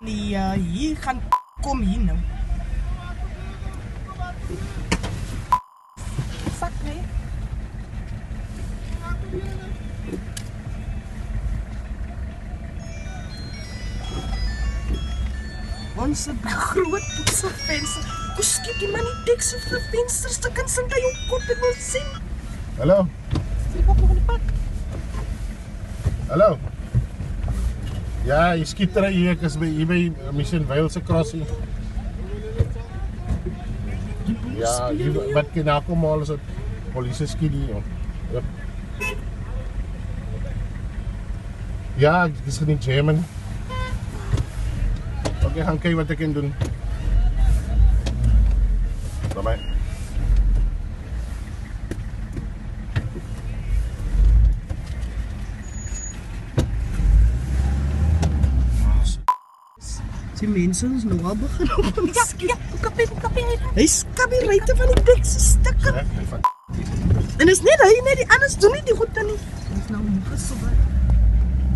Die hier gaan kom hier nou. Fuck nee. Ons het groot toetse venster. Hoe skiet die man die deks of die vensters te kan sien dat jou kop het wil sien? Hallo? Sien ook nog in die pad. Hallo? Ja, je skiet er hier, ek is hier by Mission Wales Crossing. Ja, hier, wat kan nou kom al is het polisie skiet hier. Yep. Ja, ek is in die German. Oké, gaan kijken wat ik kan doen. Bye bye. Die mense is nou al begin op hom skiet. Hy skap die ruite van die dekse stukke. En is net hy, net die anders doen nie die goede nie. Ons nou moeg gesoek.